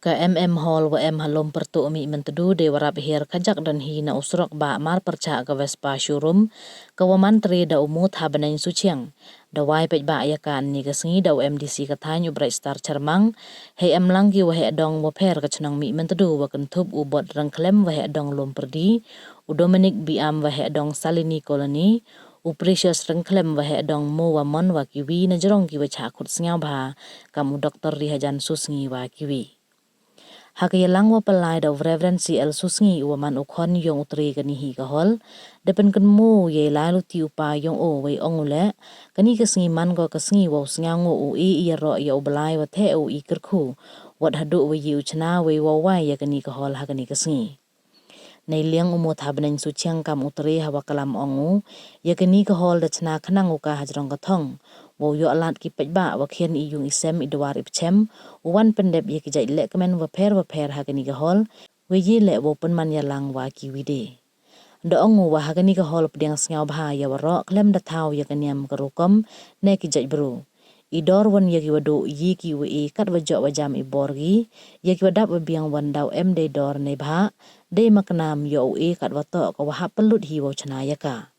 Ka Hall wa halom pertu umi mentedu de warap hir kajak dan hi na usrok ba mar perca ka Vespa showroom ka wa mantri da umut habanain suciang da wai pej ba ya kan ni gasngi da MDC ka thanyu bright star charmang he langgi wa he dong wa per ka chnang mi mentedu wa kentup ubot rangklem wa he dong lom perdi u Dominic Biam wa he dong Salini Colony u Precious rangklem wa he dong mo wa mon wa kiwi na jerong ki wa cha khut sngau ba kamu Dr. Rihajan Susngi wa kiwi. Hakayalang wa palai da Reverend CL Susngi wa man ukhon yong utri kani hi ka hol depen kan mu ye lalu ti upa yong o we ongule kani kasngi man go kasngi wa sngango u i ro ya ublai wa the u i kerkhu wat hadu we yu chna we wa wa ya kani ka hol hakani kasngi nei liang umut habnen su chiang kam utri hawa kalam ongu ya kani ka hol da chna khanang uka hajrong ka thong wo yo alat ki pejba wa khen i yung isem i dwar ipchem wan pendep ye ki jai le kemen wa pher hagani ka hol we ye le wo penman ya lang wa ki wide ndo ongu wa hagani ka hol pdiang sngau bha ya wa ro klem da thau ya kaniam ka rukom ne ki jai bru i dor wan ye ki wadu yi ki we kat wa jo wa jam i borgi ye ki wadap wa biang wan dau em de dor ne bha de maknam yo kat wa to ka wa hapelut hi wo chna ya ka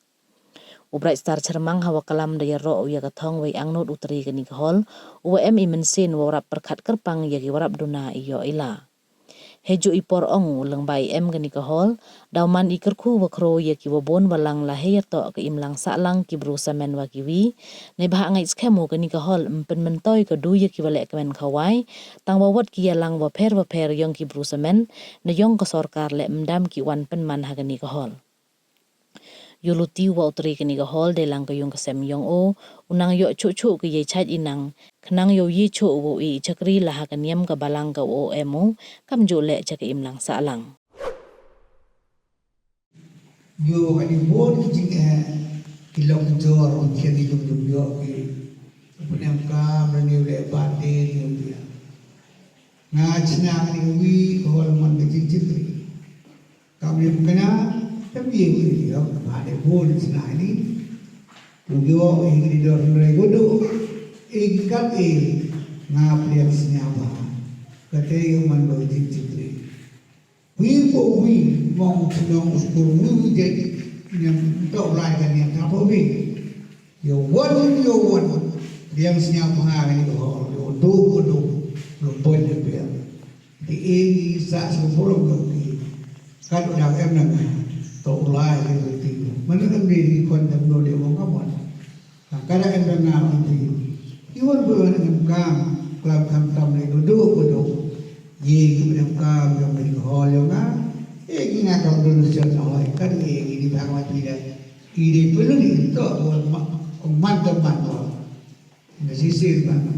Bright Star charmang hawa kalam da ya ro ya ka thong we angnot utri kani ka hol u em i mensin wa rap perkhat kerpang ya ki warap duna iyo ila heju ipor ong lang bai em kani ka hol daw man i kerkhu wa kro ya ki wa bon walang la he to ka imlang sa lang ki bru samen wa ki wi nei ba ngai skemu kani ka hol pen mentoy ka du ya ki wa le kemen khawai tang wa wat ki ya lang wa pher yong ki bru samen na yong ka sarkar le mdam ki wan pen man ha kani ka hol Yuluti wa utri kani ka hol de lang ka yung kasem yong o unang yo chu ka ye chat inang khnang yo yi chu wo i chakri la ha kaniam ka balang ka o emo kam jo le chak im lang sa lang yo ani bon jing kilong jor on cheni yung yo ki punyam ka mani le ba de ni nga chna ni wi hol man de chitri kami kana tapi yang ini ada bon chna ni yo ini dor re godo ikat nga priyak sinyaba kate yung man do chitri wi po wi mong tulong uskur wi je yang tok lai kan yang apa wi yo won yang sinyaba ni do yo do lo bon de ya di ini sa so bolong do ki kan udah em nang tok lai itu mana kan di konten do de wong kamon kada em nang nanti iwan bo nang kam kelam kam tam le do ye kemudian kam yang di hall yang ini ngakak dulu cerita awal kan ini bahwa tidak ini perlu itu teman-teman di sisi mana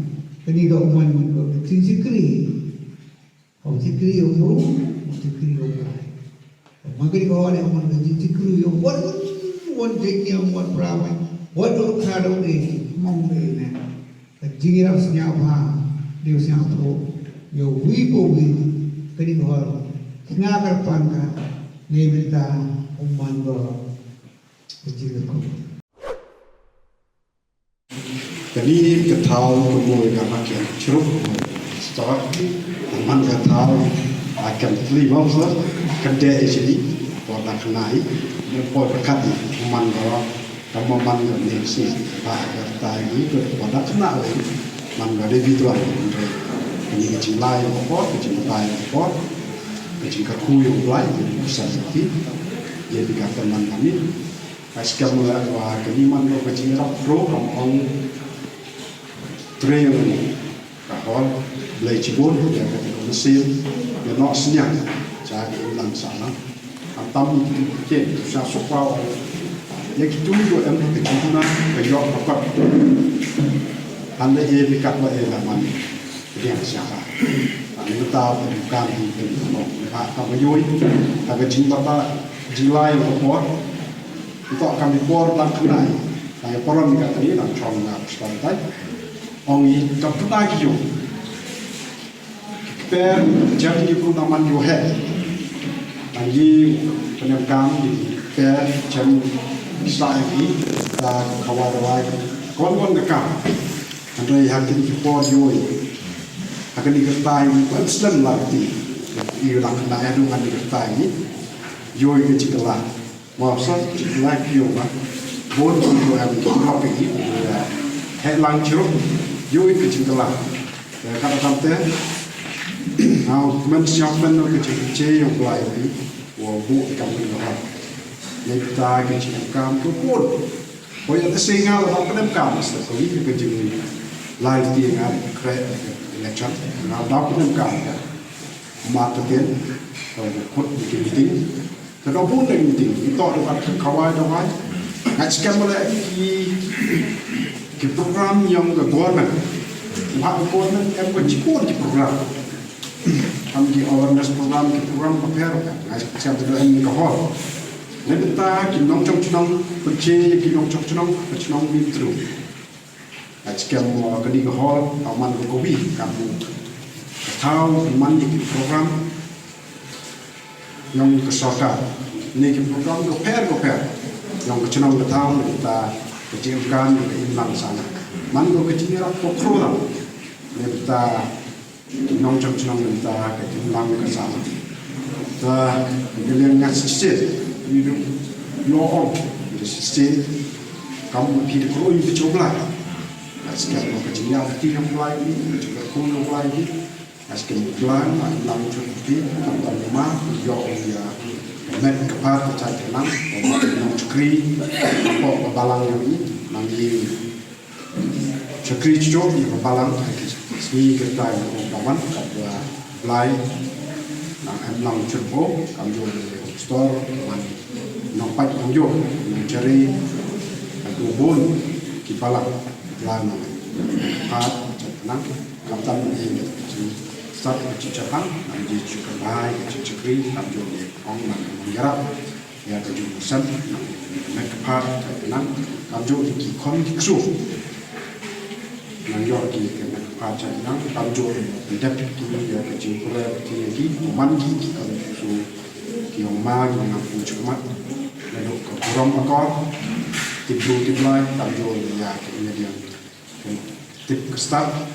ini dokumen itu sikri sikri umum sikri umum maka di bawah yang mana sikri umum wan yang wan perawat wan dulu kado ini mau ini jingira senyapa dia senyapa yo wipo kadi bawah Ngakar pangka nebita umando kecilku. Jadi ketahu kemudian makin ceruk start aman ketahu akan terlibat lah kerja jadi pada kenai boleh berkat umando kamu umando ni si pada tadi pada kenai umando individual ini kecil lain apa jika kuyung lain bisa seperti dia dikatakan teman kami pasca mulai wah keniman lo kecil pro kampung trail kahol belai cibun yang ketika mesin yang nak senyap cari ulang sana antam kecil susah sokau yang itu juga yang kecilnya kayok kakak anda ia dekat wa elaman dia siapa kita bukan kami yoi agak jingkata jilai opor itu akan dipor dan kenai yang poron dekat ini dan cong nak sepantai ongi kapuna kiyo per jadi pun naman yohe lagi penyamkam di per jam istaifi dan kawadawai kon dekam andai hati dipor yoi akan dikertai Muslim lagi iulang kena edungan dikertai yoi ke cikelah masa cikelah kioma bon untuk yang kopi headline ceruk yoi ke cikelah kata kata now mensiapkan ke cike yang mulai ini wabu kami berharap kita ke cikam tu pun oh ya tersingal orang penemkam seperti ke cike live dia ngari kret election now dah penemkam mata ten kut bikin meeting kalau pun ada meeting kita dapat kawan nak cakap boleh ki program yang ke government government yang bercipur di program kami awareness program ki program prepare nak cakap boleh ini ke hall lebita ki nong chong chong percaya ki nong chong chong mitru nak cakap mau ke di hall aman ke kopi kamu tahu man di program yang kesokan ini program goper yang kecenang tahu kita kecilkan ke inlang sana man go kecil rak pokro kita nong chong kita ke inlang ke sana ta gilian ngas sisi itu loong itu sisi kamu pilih kru itu coba sekarang kecil yang mulai ini juga kuno mulai ini asking plan lang cuti tanpa rumah yo ya met kepat catenan nang cukri apa balang ini nanti cukri job di balang sini kita kawan kada play nang lang curbo kamjo store man nampak kamjo mencari dubun di balang lan kepat catenan kapten ini start bercakap, nanti juga baik, cekri, nanti juga orang mengarap, ya kerja urusan, mereka part, tenang, nanti juga kon diksu, nanti juga mereka part tenang, nanti juga tidak ya kerja kurang, kerja mandi, kalau diksu, yang mag, yang aku cuma, lalu kurang akor, tipu tipu lain, nanti juga ya kerja dia, tip start.